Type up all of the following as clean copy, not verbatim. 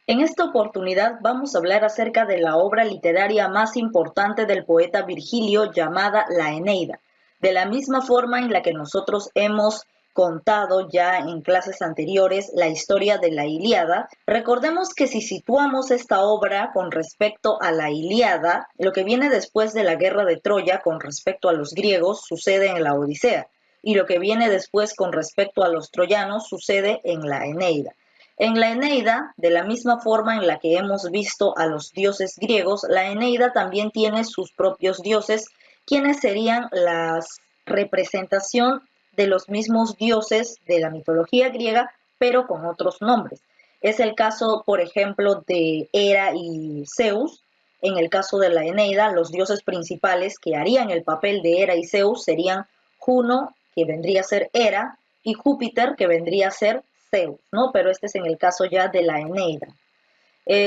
En esta oportunidad vamos a hablar acerca de la obra literaria más importante del poeta Virgilio llamada La Eneida. De la misma forma en la que nosotros hemos contado ya en clases anteriores la historia de la Ilíada, recordemos que si situamos esta obra con respecto a la Ilíada, lo que viene después de la guerra de Troya con respecto a los griegos sucede en la Odisea, y lo que viene después con respecto a los troyanos sucede en la Eneida. En la Eneida, de la misma forma en la que hemos visto a los dioses griegos, la Eneida también tiene sus propios dioses, quienes serían la representación de los mismos dioses de la mitología griega, pero con otros nombres. Es el caso, por ejemplo, de Hera y Zeus. En el caso de la Eneida, los dioses principales que harían el papel de Hera y Zeus serían Juno, que vendría a ser Hera, y Júpiter, que vendría a ser Zeus, ¿no? Pero este es en el caso ya de la Eneida.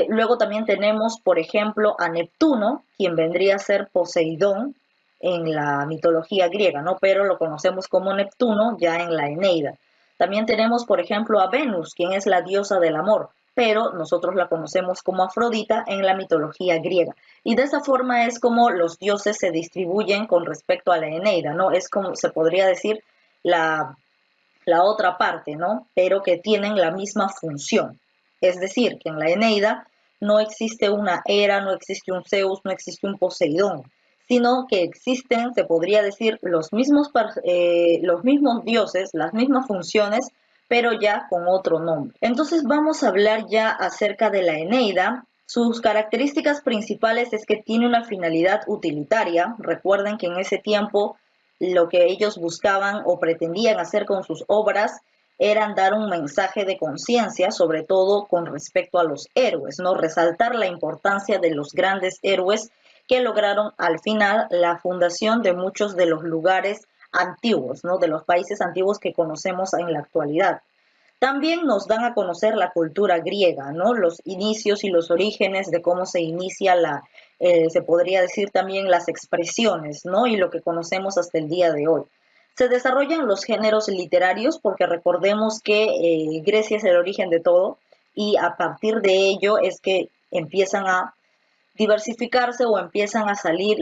Luego también tenemos, por ejemplo, a Neptuno, quien vendría a ser Poseidón en la mitología griega, ¿no? Pero lo conocemos como Neptuno ya en la Eneida. También tenemos, por ejemplo, a Venus, quien es la diosa del amor, pero nosotros la conocemos como Afrodita en la mitología griega. Y de esa forma es como los dioses se distribuyen con respecto a la Eneida, ¿no? Es como se podría decir la otra parte, ¿no? Pero que tienen la misma función. Es decir, que en la Eneida no existe una Hera, no existe un Zeus, no existe un Poseidón, sino que existen, se podría decir, los mismos dioses, las mismas funciones, pero ya con otro nombre. Entonces vamos a hablar ya acerca de la Eneida. Sus características principales es que tiene una finalidad utilitaria. Recuerden que en ese tiempo lo que ellos buscaban o pretendían hacer con sus obras eran dar un mensaje de conciencia, sobre todo con respecto a los héroes, ¿no? Resaltar la importancia de los grandes héroes que lograron al final la fundación de muchos de los lugares antiguos, ¿no? De los países antiguos que conocemos en la actualidad. También nos dan a conocer la cultura griega, ¿no? Los inicios y los orígenes de cómo se inicia se podría decir también las expresiones, ¿no? Y lo que conocemos hasta el día de hoy. Se desarrollan los géneros literarios porque recordemos que Grecia es el origen de todo y a partir de ello es que empiezan a diversificarse o empiezan a salir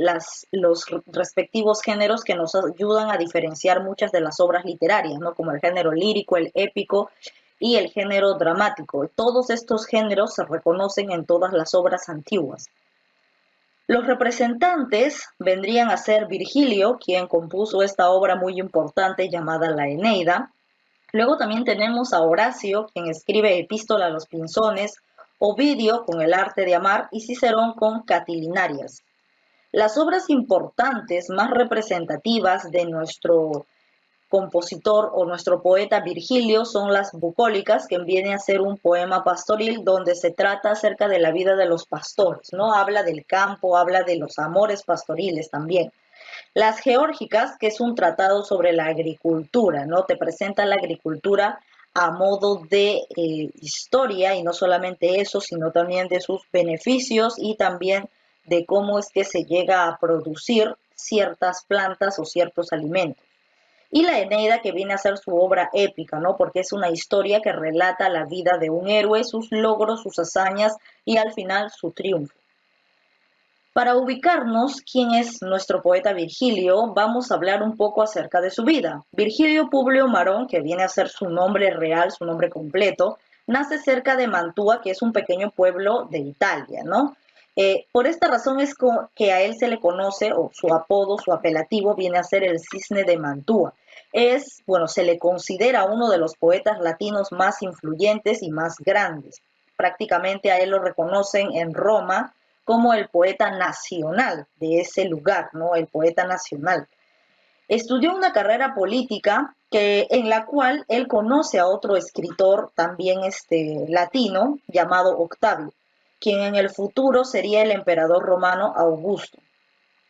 los respectivos géneros que nos ayudan a diferenciar muchas de las obras literarias, ¿no? Como el género lírico, el épico y el género dramático. Todos estos géneros se reconocen en todas las obras antiguas. Los representantes vendrían a ser Virgilio, quien compuso esta obra muy importante llamada La Eneida. Luego también tenemos a Horacio, quien escribe Epístola a los Pinzones, Ovidio con El arte de amar y Cicerón con Catilinarias. Las obras importantes más representativas de nuestro compositor o nuestro poeta Virgilio son las bucólicas, que viene a ser un poema pastoril donde se trata acerca de la vida de los pastores, ¿no? Habla del campo, habla de los amores pastoriles también. Las geórgicas, que es un tratado sobre la agricultura, ¿no? Te presenta la agricultura a modo de historia y no solamente eso, sino también de sus beneficios y también de cómo es que se llega a producir ciertas plantas o ciertos alimentos. Y la Eneida, que viene a ser su obra épica, ¿no? Porque es una historia que relata la vida de un héroe, sus logros, sus hazañas y al final su triunfo. Para ubicarnos quién es nuestro poeta Virgilio, vamos a hablar un poco acerca de su vida. Virgilio Publio Marón, que viene a ser su nombre real, su nombre completo, nace cerca de Mantua, que es un pequeño pueblo de Italia, ¿no? Por esta razón es que a él se le conoce, o su apodo, su apelativo, viene a ser el Cisne de Mantua. Bueno, se le considera uno de los poetas latinos más influyentes y más grandes. Prácticamente a él lo reconocen en Roma como el poeta nacional de ese lugar, ¿no? El poeta nacional. Estudió una carrera política en la cual él conoce a otro escritor también latino llamado Octavio, quien en el futuro sería el emperador romano Augusto.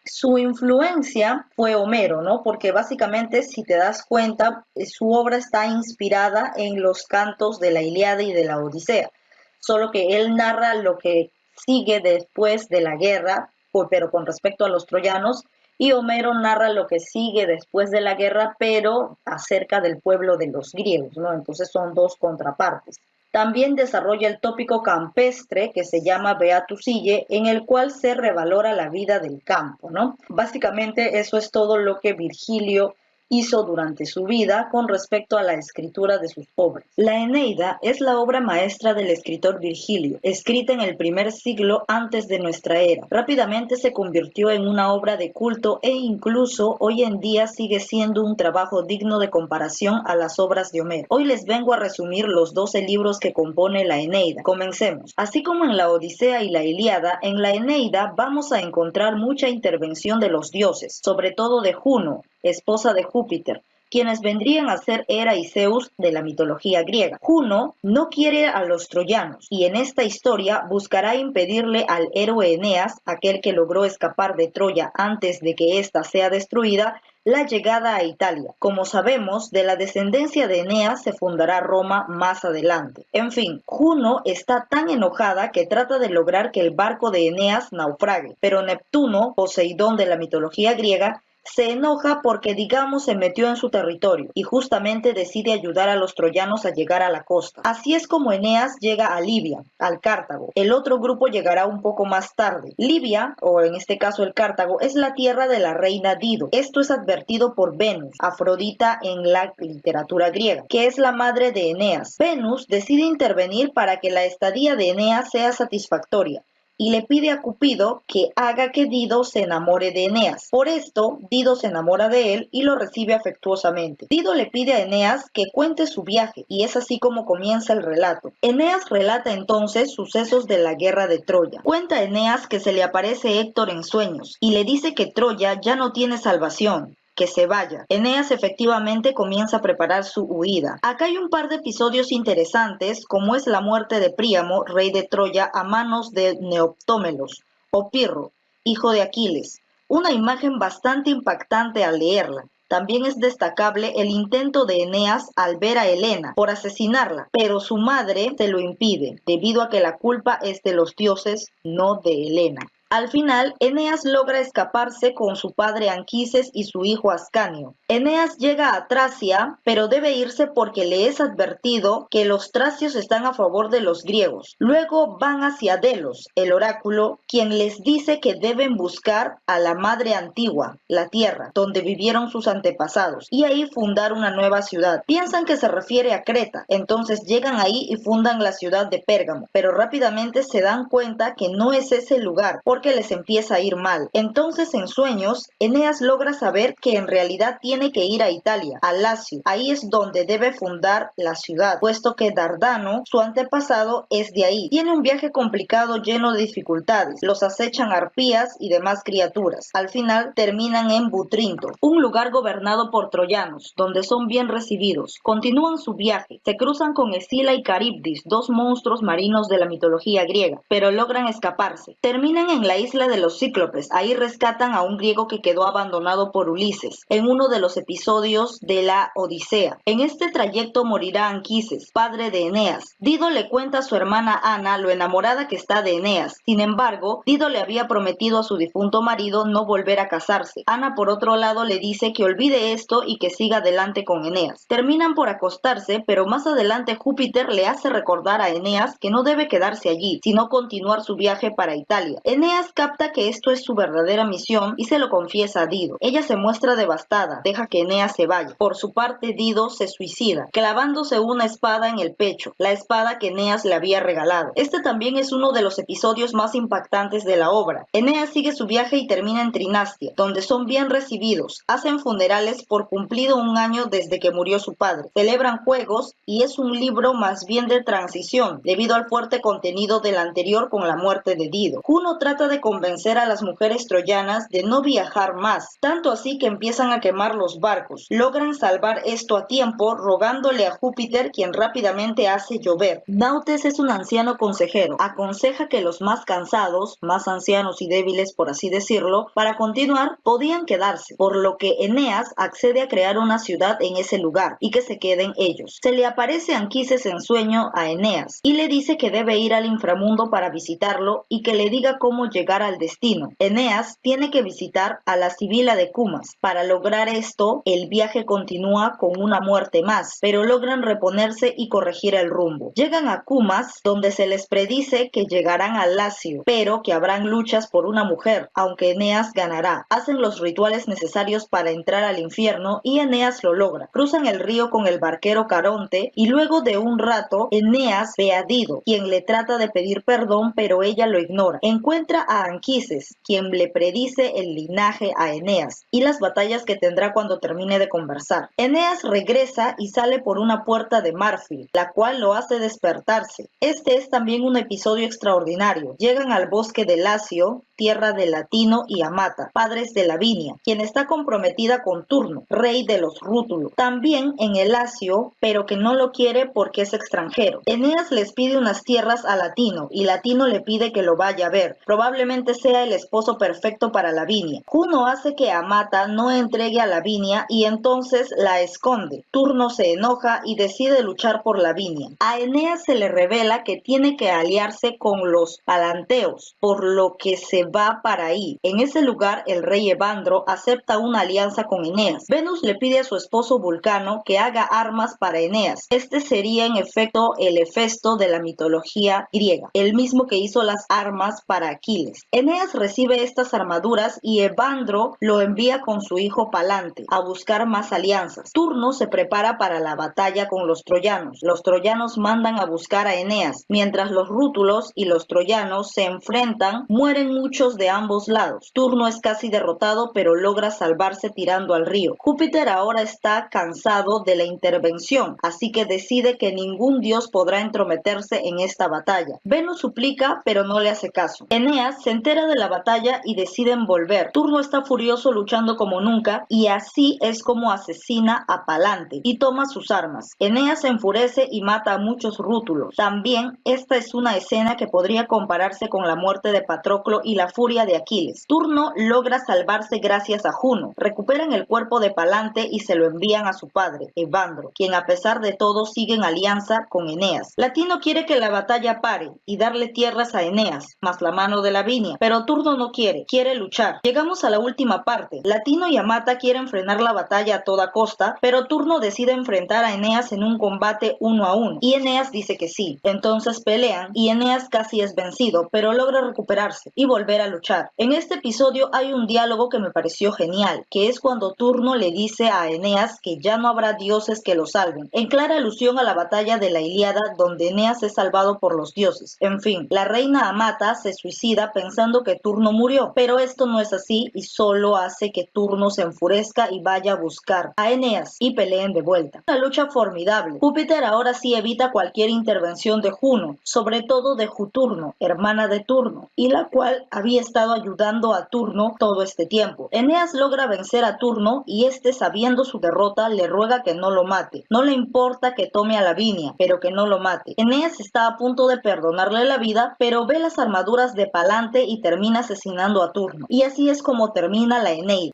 Su influencia fue Homero, ¿no? Porque básicamente, si te das cuenta, su obra está inspirada en los cantos de la Ilíada y de la Odisea, solo que él narra lo que sigue después de la guerra, pero con respecto a los troyanos, y Homero narra lo que sigue después de la guerra, pero acerca del pueblo de los griegos, ¿no? Entonces son dos contrapartes. También desarrolla el tópico campestre que se llama Beatus Ille, en el cual se revalora la vida del campo, ¿no? Básicamente eso es todo lo que Virgilio hizo durante su vida con respecto a la escritura de sus obras. La Eneida es la obra maestra del escritor Virgilio, escrita en el primer siglo antes de nuestra era. Rápidamente se convirtió en una obra de culto e incluso hoy en día sigue siendo un trabajo digno de comparación a las obras de Homero. Hoy les vengo a resumir los 12 libros que compone la Eneida. Comencemos. Así como en la Odisea y la Ilíada, en la Eneida vamos a encontrar mucha intervención de los dioses, sobre todo de Juno, esposa de Júpiter, quienes vendrían a ser Hera y Zeus de la mitología griega. Juno no quiere a los troyanos y en esta historia buscará impedirle al héroe Eneas, aquel que logró escapar de Troya antes de que ésta sea destruida, la llegada a Italia. Como sabemos, de la descendencia de Eneas se fundará Roma más adelante. En fin, Juno está tan enojada que trata de lograr que el barco de Eneas naufrague, pero Neptuno, Poseidón de la mitología griega, se enoja porque, digamos, se metió en su territorio y justamente decide ayudar a los troyanos a llegar a la costa. Así es como Eneas llega a Libia, al Cartago. El otro grupo llegará un poco más tarde. Libia, o en este caso el Cartago, es la tierra de la reina Dido. Esto es advertido por Venus, Afrodita en la literatura griega, que es la madre de Eneas. Venus decide intervenir para que la estadía de Eneas sea satisfactoria y le pide a Cupido que haga que Dido se enamore de Eneas. Por esto, Dido se enamora de él y lo recibe afectuosamente. Dido le pide a Eneas que cuente su viaje, y es así como comienza el relato. Eneas relata entonces sucesos de la guerra de Troya. Cuenta Eneas que se le aparece Héctor en sueños, y le dice que Troya ya no tiene salvación, que se vaya. Eneas efectivamente comienza a preparar su huida. Acá hay un par de episodios interesantes, como es la muerte de Príamo, rey de Troya, a manos de Neoptómelos, o Pirro, hijo de Aquiles. Una imagen bastante impactante al leerla. También es destacable el intento de Eneas al ver a Helena por asesinarla, pero su madre se lo impide, debido a que la culpa es de los dioses, no de Helena. Al final, Eneas logra escaparse con su padre Anquises y su hijo Ascanio. Eneas llega a Tracia, pero debe irse porque le es advertido que los tracios están a favor de los griegos. Luego van hacia Delos, el oráculo, quien les dice que deben buscar a la madre antigua, la tierra, donde vivieron sus antepasados, y ahí fundar una nueva ciudad. Piensan que se refiere a Creta, entonces llegan ahí y fundan la ciudad de Pérgamo, pero rápidamente se dan cuenta que no es ese lugar, porque les empieza a ir mal. Entonces, en sueños, Eneas logra saber que en realidad tiene que ir a Italia, a Lacio. Ahí es donde debe fundar la ciudad, puesto que Dardano, su antepasado, es de ahí. Tiene un viaje complicado lleno de dificultades. Los acechan arpías y demás criaturas. Al final terminan en Butrinto, un lugar gobernado por troyanos, donde son bien recibidos. Continúan su viaje. Se cruzan con Escila y Caribdis, dos monstruos marinos de la mitología griega, pero logran escaparse. Terminan en la isla de los Cíclopes. Ahí rescatan a un griego que quedó abandonado por Ulises, en uno de los episodios de la Odisea. En este trayecto morirá Anquises, padre de Eneas. Dido le cuenta a su hermana Ana lo enamorada que está de Eneas. Sin embargo, Dido le había prometido a su difunto marido no volver a casarse. Ana, por otro lado, le dice que olvide esto y que siga adelante con Eneas. Terminan por acostarse, pero más adelante Júpiter le hace recordar a Eneas que no debe quedarse allí, sino continuar su viaje para Italia. Eneas capta que esto es su verdadera misión y se lo confiesa a Dido. Ella se muestra devastada, deja que Eneas se vaya. Por su parte, Dido se suicida, clavándose una espada en el pecho, la espada que Eneas le había regalado. Este también es uno de los episodios más impactantes de la obra. Eneas sigue su viaje y termina en Trinastia, donde son bien recibidos. Hacen funerales por cumplido un año desde que murió su padre. Celebran juegos y es un libro más bien de transición, debido al fuerte contenido del anterior con la muerte de Dido. Juno trata de convencer a las mujeres troyanas de no viajar más, tanto así que empiezan a quemar los barcos. Logran salvar esto a tiempo, rogándole a Júpiter, quien rápidamente hace llover. Nautes es un anciano consejero. Aconseja que los más cansados, más ancianos y débiles por así decirlo, para continuar, podían quedarse, por lo que Eneas accede a crear una ciudad en ese lugar y que se queden ellos. Se le aparece Anquises en sueño a Eneas y le dice que debe ir al inframundo para visitarlo y que le diga cómo llegar al destino. Eneas tiene que visitar a la Sibila de Cumas. Para lograr esto, el viaje continúa con una muerte más, pero logran reponerse y corregir el rumbo. Llegan a Cumas, donde se les predice que llegarán a Lacio, pero que habrán luchas por una mujer, aunque Eneas ganará. Hacen los rituales necesarios para entrar al infierno y Eneas lo logra. Cruzan el río con el barquero Caronte y luego de un rato, Eneas ve a Dido, quien le trata de pedir perdón, pero ella lo ignora. Encuentra a Anquises, quien le predice el linaje a Eneas y las batallas que tendrá cuando termine de conversar. Eneas regresa y sale por una puerta de marfil, la cual lo hace despertarse. Este es también un episodio extraordinario. Llegan al bosque de Lacio, tierra de Latino y Amata, padres de Lavinia, quien está comprometida con Turno, rey de los Rútulos, también en el Lacio, pero que no lo quiere porque es extranjero. Eneas les pide unas tierras a Latino y Latino le pide que lo vaya a ver. Probablemente sea el esposo perfecto para Lavinia. Juno hace que Amata no entregue a Lavinia y entonces la esconde. Turno se enoja y decide luchar por Lavinia. A Eneas se le revela que tiene que aliarse con los palanteos, por lo que se va para ahí. En ese lugar, el rey Evandro acepta una alianza con Eneas. Venus le pide a su esposo Vulcano que haga armas para Eneas. Este sería en efecto el Hefesto de la mitología griega, el mismo que hizo las armas para Aquiles. Eneas recibe estas armaduras y Evandro lo envía con su hijo Palante a buscar más alianzas. Turno se prepara para la batalla con los troyanos. Los troyanos mandan a buscar a Eneas. Mientras los rútulos y los troyanos se enfrentan, mueren muchos de ambos lados. Turno es casi derrotado, pero logra salvarse tirando al río. Júpiter ahora está cansado de la intervención, así que decide que ningún dios podrá entrometerse en esta batalla. Venus suplica, pero no le hace caso. Eneas se entera de la batalla y deciden volver. Turno está furioso luchando como nunca y así es como asesina a Palante y toma sus armas. Eneas se enfurece y mata a muchos rútulos. También esta es una escena que podría compararse con la muerte de Patroclo y la furia de Aquiles. Turno logra salvarse gracias a Juno. Recuperan el cuerpo de Palante y se lo envían a su padre, Evandro, quien a pesar de todo sigue en alianza con Eneas. Latino quiere que la batalla pare y darle tierras a Eneas, más la mano de Lavinia, pero Turno no quiere luchar. Llegamos a la última parte. Latino y Amata quieren frenar la batalla a toda costa, pero Turno decide enfrentar a Eneas en un combate 1 a 1 y Eneas dice que sí. Entonces pelean y Eneas casi es vencido, pero logra recuperarse y volver a luchar. En este episodio hay un diálogo que me pareció genial, que es cuando Turno le dice a Eneas que ya no habrá dioses que lo salven, en clara alusión a la batalla de la Ilíada donde Eneas es salvado por los dioses. En fin, la reina Amata se suicida pensando que Turno murió, pero esto no es así y solo hace que Turno se enfurezca y vaya a buscar a Eneas y peleen de vuelta. Una lucha formidable. Júpiter ahora sí evita cualquier intervención de Juno, sobre todo de Juturno, hermana de Turno, y la cual había estado ayudando a Turno todo este tiempo. Eneas logra vencer a Turno y este, sabiendo su derrota, le ruega que no lo mate. No le importa que tome a Lavinia, pero que no lo mate. Eneas está a punto de perdonarle la vida, pero ve las armaduras de Palante y termina asesinando a Turno. Y así es como termina la Eneida.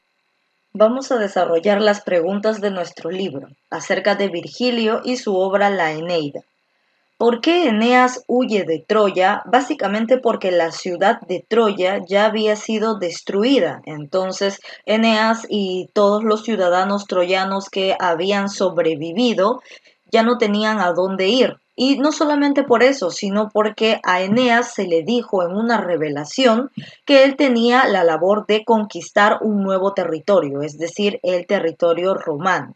Vamos a desarrollar las preguntas de nuestro libro acerca de Virgilio y su obra La Eneida. ¿Por qué Eneas huye de Troya? Básicamente porque la ciudad de Troya ya había sido destruida. Entonces, Eneas y todos los ciudadanos troyanos que habían sobrevivido ya no tenían a dónde ir. Y no solamente por eso, sino porque a Eneas se le dijo en una revelación que él tenía la labor de conquistar un nuevo territorio, es decir, el territorio romano.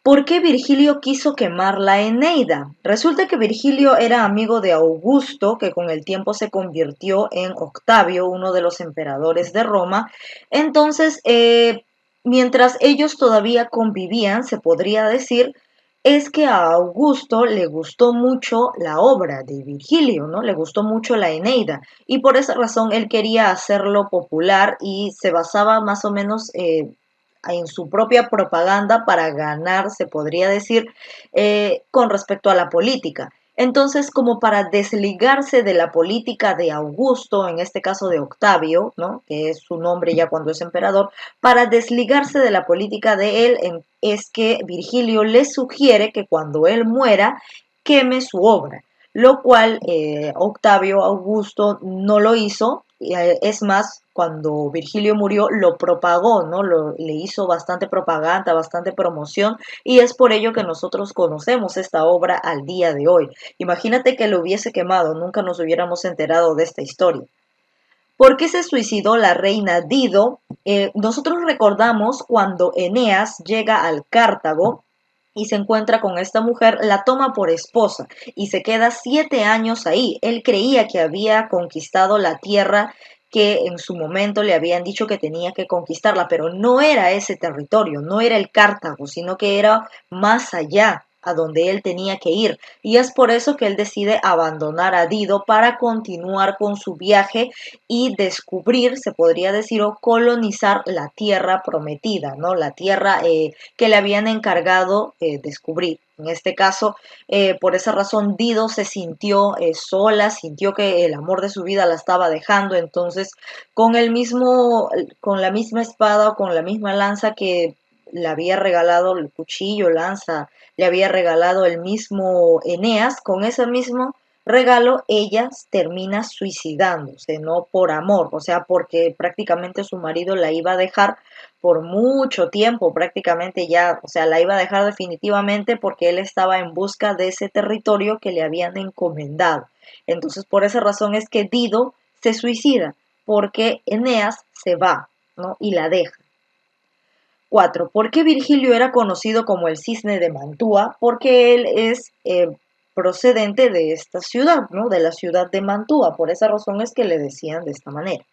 ¿Por qué Virgilio quiso quemar la Eneida? Resulta que Virgilio era amigo de Augusto, que con el tiempo se convirtió en Octavio, uno de los emperadores de Roma. Entonces, mientras ellos todavía convivían, se podría decir, es que a Augusto le gustó mucho la obra de Virgilio, ¿no? Le gustó mucho la Eneida y por esa razón él quería hacerlo popular y se basaba más o menos en su propia propaganda para ganar, se podría decir, con respecto a la política. Entonces, como para desligarse de la política de Augusto, en este caso de Octavio, ¿no? Que es su nombre ya cuando es emperador, para desligarse de la política de él, es que Virgilio le sugiere que cuando él muera, queme su obra. lo cual Octavio Augusto no lo hizo. Es más, cuando Virgilio murió lo propagó, ¿no? Le hizo bastante propaganda, bastante promoción, y es por ello que nosotros conocemos esta obra al día de hoy. Imagínate que lo hubiese quemado, nunca nos hubiéramos enterado de esta historia. ¿Por qué se suicidó la reina Dido? Nosotros recordamos cuando Eneas llega al Cartago y se encuentra con esta mujer, la toma por esposa y se queda 7 años ahí. Él creía que había conquistado la tierra que en su momento le habían dicho que tenía que conquistarla, pero no era ese territorio, no era el Cartago, sino que era más allá, a donde él tenía que ir. Y es por eso que él decide abandonar a Dido para continuar con su viaje y descubrir, se podría decir, o colonizar la tierra prometida, ¿no? La tierra que le habían encargado descubrir. En este caso, por esa razón, Dido se sintió sola, sintió que el amor de su vida la estaba dejando, entonces con la misma espada o con la misma lanza que le había regalado el cuchillo, lanza, le había regalado el mismo Eneas, con ese mismo regalo ella termina suicidándose, no por amor, o sea, porque prácticamente su marido la iba a dejar por mucho tiempo, prácticamente ya, o sea, la iba a dejar definitivamente porque él estaba en busca de ese territorio que le habían encomendado. Entonces, por esa razón es que Dido se suicida, porque Eneas se va, ¿no? Y la deja. 4. ¿Por qué Virgilio era conocido como el cisne de Mantua? Porque él es procedente de esta ciudad, ¿no? De la ciudad de Mantua. Por esa razón es que le decían de esta manera.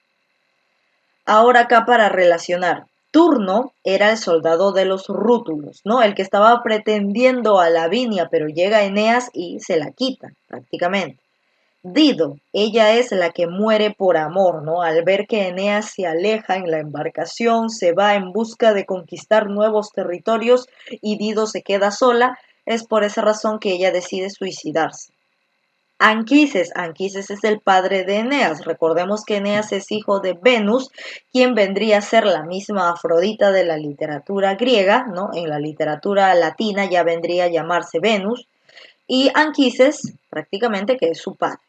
Ahora acá para relacionar. Turno era el soldado de los rútulos, ¿no? El que estaba pretendiendo a Lavinia, pero llega Eneas y se la quita, prácticamente. Dido, ella es la que muere por amor, ¿no? Al ver que Eneas se aleja en la embarcación, se va en busca de conquistar nuevos territorios y Dido se queda sola, es por esa razón que ella decide suicidarse. Anquises es el padre de Eneas. Recordemos que Eneas es hijo de Venus, quien vendría a ser la misma Afrodita de la literatura griega, ¿no? En la literatura latina ya vendría a llamarse Venus, y Anquises prácticamente que es su padre.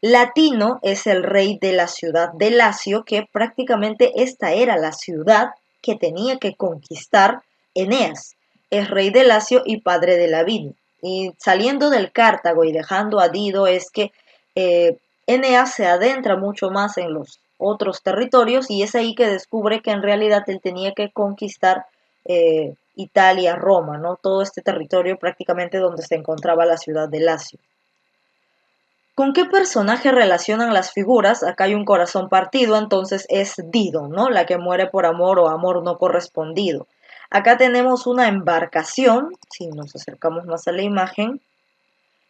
Latino es el rey de la ciudad de Lacio, que prácticamente esta era la ciudad que tenía que conquistar Eneas. Es rey de Lacio y padre de Lavinia. Y saliendo del Cartago y dejando a Dido es que eh, Eneas se adentra mucho más en los otros territorios y es ahí que descubre que en realidad él tenía que conquistar Italia, Roma, ¿no? Todo este territorio prácticamente donde se encontraba la ciudad de Lacio. ¿Con qué personaje relacionan las figuras? Acá hay un corazón partido, entonces es Dido, ¿no? La que muere por amor o amor no correspondido. Acá tenemos una embarcación, si nos acercamos más a la imagen,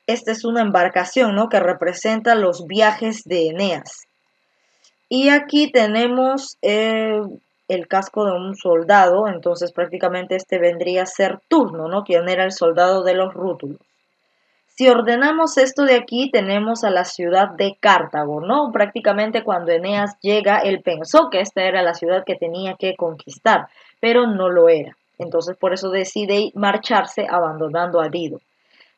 esta es una embarcación, ¿no? Que representa los viajes de Eneas. Y aquí tenemos el casco de un soldado, entonces prácticamente este vendría a ser Turno, ¿no? Quien era el soldado de los rútulos. Si ordenamos esto de aquí, tenemos a la ciudad de Cartago, ¿no? Prácticamente cuando Eneas llega, él pensó que esta era la ciudad que tenía que conquistar, pero no lo era. Entonces por eso decide marcharse abandonando a Dido.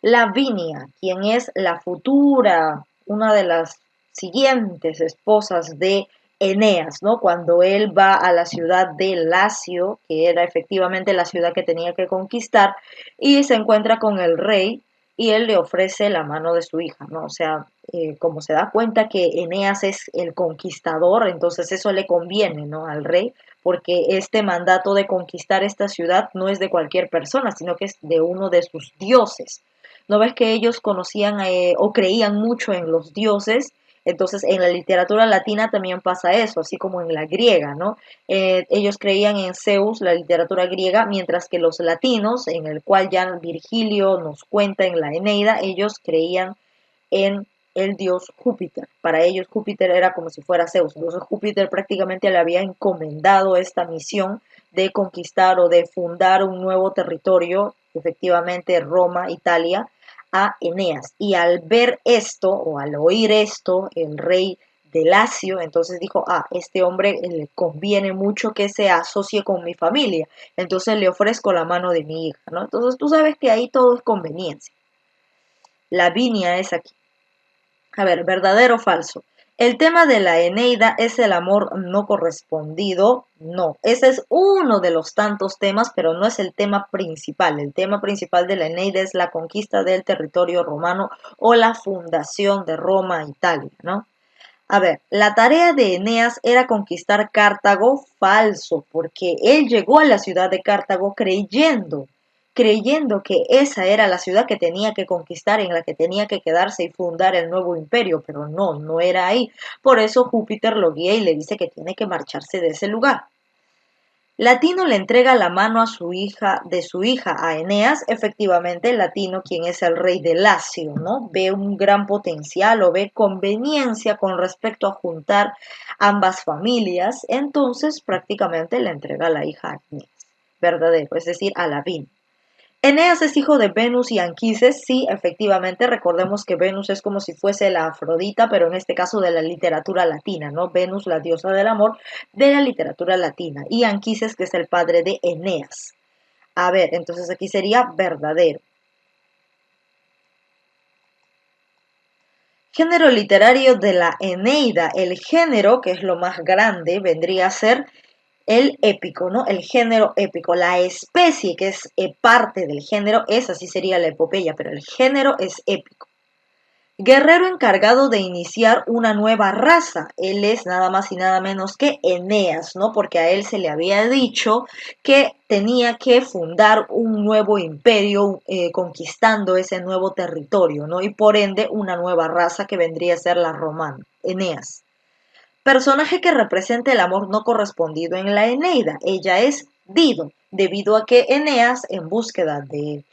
Lavinia, quien es la futura, una de las siguientes esposas de Eneas, ¿no? Cuando él va a la ciudad de Lacio, que era efectivamente la ciudad que tenía que conquistar, y se encuentra con el rey y él le ofrece la mano de su hija, ¿no? O sea, como se da cuenta que Eneas es el conquistador, entonces eso le conviene, ¿no? Al rey, porque este mandato de conquistar esta ciudad no es de cualquier persona, sino que es de uno de sus dioses. ¿No ves que ellos conocían o creían mucho en los dioses? Entonces, en la literatura latina también pasa eso, así como en la griega, ¿no? Ellos creían en Zeus, la literatura griega, mientras que los latinos, en el cual ya Virgilio nos cuenta en la Eneida, ellos creían en el dios Júpiter. Para ellos Júpiter era como si fuera Zeus. Entonces Júpiter prácticamente le había encomendado esta misión de conquistar o de fundar un nuevo territorio, efectivamente Roma, Italia, a Eneas. Y al ver esto, o al oír esto, el rey de Lacio, entonces dijo, este hombre le conviene mucho que se asocie con mi familia, entonces le ofrezco la mano de mi hija, ¿no? Entonces tú sabes que ahí todo es conveniencia. Lavinia es aquí. A ver, verdadero o falso. El tema de la Eneida es el amor no correspondido. No, ese es uno de los tantos temas, pero no es el tema principal. El tema principal de la Eneida es la conquista del territorio romano o la fundación de Roma, Italia, ¿no? A ver, la tarea de Eneas era conquistar Cartago, falso, porque él llegó a la ciudad de Cartago creyendo que esa era la ciudad que tenía que conquistar, en la que tenía que quedarse y fundar el nuevo imperio, pero no, no era ahí. Por eso Júpiter lo guía y le dice que tiene que marcharse de ese lugar. Latino le entrega la mano a su hija, de su hija a Eneas, efectivamente Latino, quien es el rey de Lacio, ¿no? Ve un gran potencial o ve conveniencia con respecto a juntar ambas familias, entonces prácticamente le entrega la hija a Eneas, verdadero, es decir, a Lavina. Eneas es hijo de Venus y Anquises, sí, efectivamente, recordemos que Venus es como si fuese la Afrodita, pero en este caso de la literatura latina, ¿no? Venus, la diosa del amor, de la literatura latina, y Anquises, que es el padre de Eneas. A ver, entonces aquí sería verdadero. Género literario de la Eneida, el género, que es lo más grande, vendría a ser el épico, ¿no? El género épico. La especie, que es parte del género, esa sí sería la epopeya, pero el género es épico. Guerrero encargado de iniciar una nueva raza. Él es nada más y nada menos que Eneas, ¿no? Porque a él se le había dicho que tenía que fundar un nuevo imperio, conquistando ese nuevo territorio, ¿no? Y por ende una nueva raza que vendría a ser la romana, Eneas. Personaje que representa el amor no correspondido en la Eneida. Ella es Dido, debido a que Eneas, en búsqueda de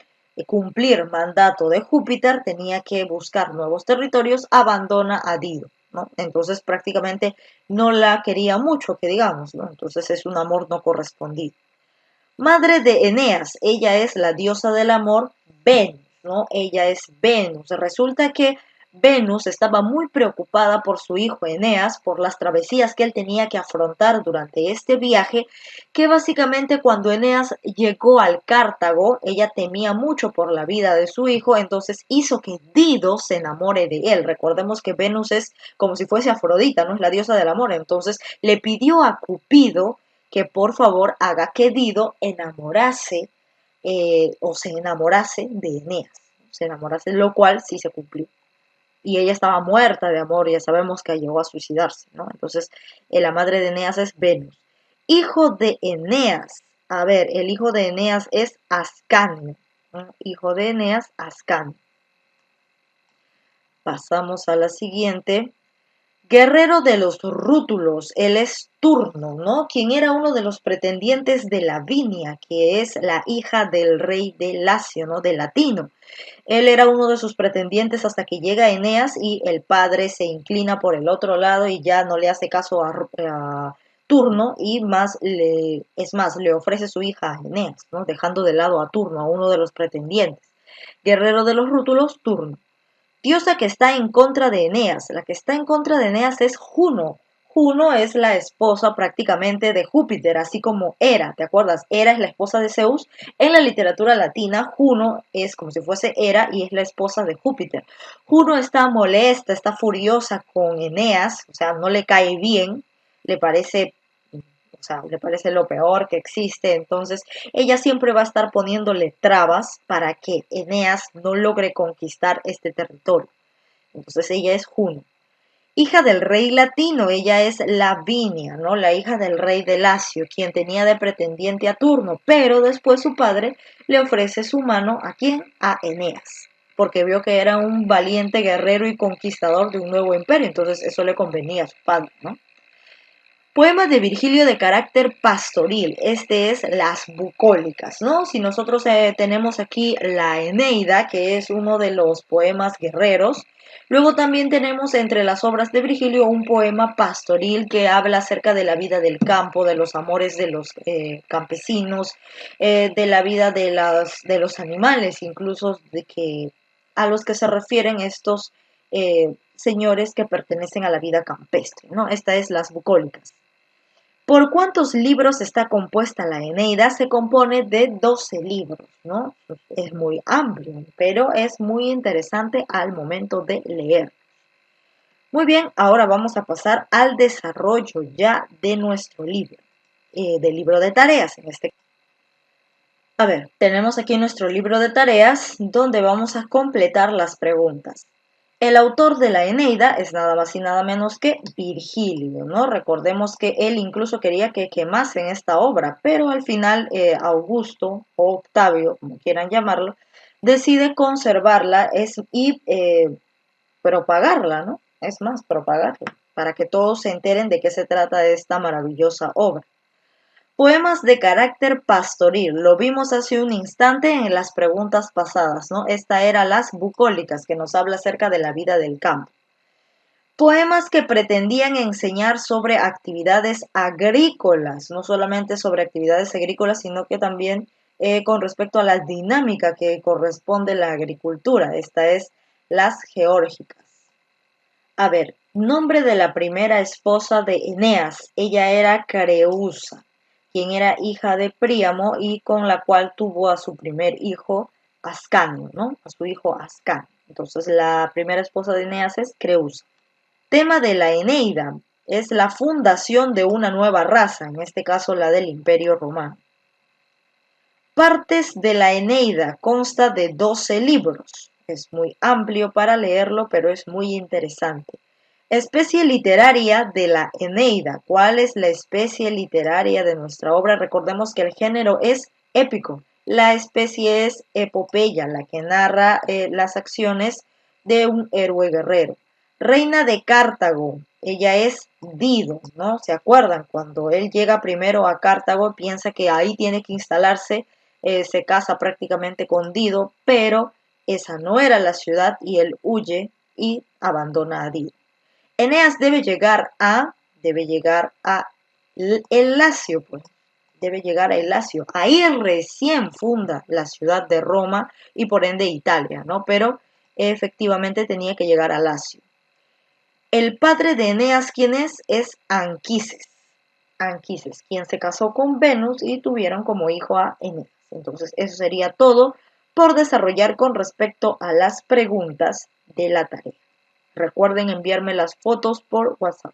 cumplir mandato de Júpiter, tenía que buscar nuevos territorios, abandona a Dido, ¿no? Entonces prácticamente no la quería mucho, que digamos, ¿no? Entonces es un amor no correspondido. Madre de Eneas, ella es la diosa del amor, Venus, ¿no? Ella es Venus. Resulta que Venus estaba muy preocupada por su hijo Eneas, por las travesías que él tenía que afrontar durante este viaje, que básicamente cuando Eneas llegó al Cartago, ella temía mucho por la vida de su hijo, entonces hizo que Dido se enamore de él. Recordemos que Venus es como si fuese Afrodita, ¿no? Es la diosa del amor, entonces le pidió a Cupido que por favor haga que Dido enamorase o se enamorase de Eneas, se enamorase, lo cual sí se cumplió. Y ella estaba muerta de amor, ya sabemos que llegó a suicidarse, ¿no? Entonces, la madre de Eneas es Venus. Hijo de Eneas, a ver, el hijo de Eneas es Ascanio, ¿no? Hijo de Eneas, Ascanio. Pasamos a la siguiente. Guerrero de los rútulos, él es Turno, ¿no? Quien era uno de los pretendientes de Lavinia, que es la hija del rey de Lacio, ¿no? De Latino. Él era uno de sus pretendientes hasta que llega Eneas y el padre se inclina por el otro lado y ya no le hace caso a Turno y es más, le ofrece su hija a Eneas, ¿no? Dejando de lado a Turno, a uno de los pretendientes. Guerrero de los rútulos, Turno. Diosa que está en contra de Eneas. La que está en contra de Eneas es Juno. Juno es la esposa prácticamente de Júpiter, así como Hera, ¿te acuerdas? Hera es la esposa de Zeus. En la literatura latina, Juno es como si fuese Hera y es la esposa de Júpiter. Juno está molesta, está furiosa con Eneas, o sea, no le cae bien, le parece, o sea, le parece lo peor que existe, entonces ella siempre va a estar poniéndole trabas para que Eneas no logre conquistar este territorio. Entonces ella es Juno. Hija del rey latino, ella es Lavinia, ¿no? La hija del rey de Lacio, quien tenía de pretendiente a Turno, pero después su padre le ofrece su mano ¿a quién? A Eneas, porque vio que era un valiente guerrero y conquistador de un nuevo imperio, entonces eso le convenía a su padre, ¿no? Poema de Virgilio de carácter pastoril, este es las bucólicas, ¿no? Si nosotros tenemos aquí la Eneida, que es uno de los poemas guerreros, luego también tenemos entre las obras de Virgilio un poema pastoril que habla acerca de la vida del campo, de los amores de los campesinos, de la vida de los animales, incluso de que a los que se refieren estos señores que pertenecen a la vida campestre, ¿no? Esta es las bucólicas. ¿Por cuántos libros está compuesta la Eneida? Se compone de 12 libros, ¿no? Es muy amplio, pero es muy interesante al momento de leer. Muy bien, ahora vamos a pasar al desarrollo ya de nuestro libro, del libro de tareas en este caso. A ver, tenemos aquí nuestro libro de tareas donde vamos a completar las preguntas. El autor de la Eneida es nada más y nada menos que Virgilio, ¿no? Recordemos que él incluso quería que quemasen esta obra, pero al final Augusto o Octavio, como quieran llamarlo, decide conservarla y propagarla, ¿no? Es más, propagarla, para que todos se enteren de qué se trata de esta maravillosa obra. Poemas de carácter pastoril, lo vimos hace un instante en las preguntas pasadas, ¿no? Esta era las bucólicas, que nos habla acerca de la vida del campo. Poemas que pretendían enseñar sobre actividades agrícolas, no solamente sobre actividades agrícolas, sino que también con respecto a la dinámica que corresponde a la agricultura. Esta es las geórgicas. A ver, nombre de la primera esposa de Eneas. Ella era Creusa, quien era hija de Príamo y con la cual tuvo a su primer hijo Ascanio, ¿no? A su hijo Ascanio. Entonces, la primera esposa de Eneas es Creusa. Tema de la Eneida es la fundación de una nueva raza, en este caso la del Imperio Romano. Partes de la Eneida consta de 12 libros. Es muy amplio para leerlo, pero es muy interesante. Especie literaria de la Eneida. ¿Cuál es la especie literaria de nuestra obra? Recordemos que el género es épico. La especie es epopeya, la que narra las acciones de un héroe guerrero. Reina de Cartago. Ella es Dido, ¿no? ¿Se acuerdan? Cuando él llega primero a Cartago, piensa que ahí tiene que instalarse, se casa prácticamente con Dido, pero esa no era la ciudad y él huye y abandona a Dido. Eneas debe llegar a el Lacio, pues, debe llegar a el Lacio. Ahí recién funda la ciudad de Roma y por ende Italia, ¿no? Pero efectivamente tenía que llegar a Lacio. El padre de Eneas, ¿quién es? Es Anquises. Anquises, quien se casó con Venus y tuvieron como hijo a Eneas. Entonces, eso sería todo por desarrollar con respecto a las preguntas de la tarea. Recuerden enviarme las fotos por WhatsApp.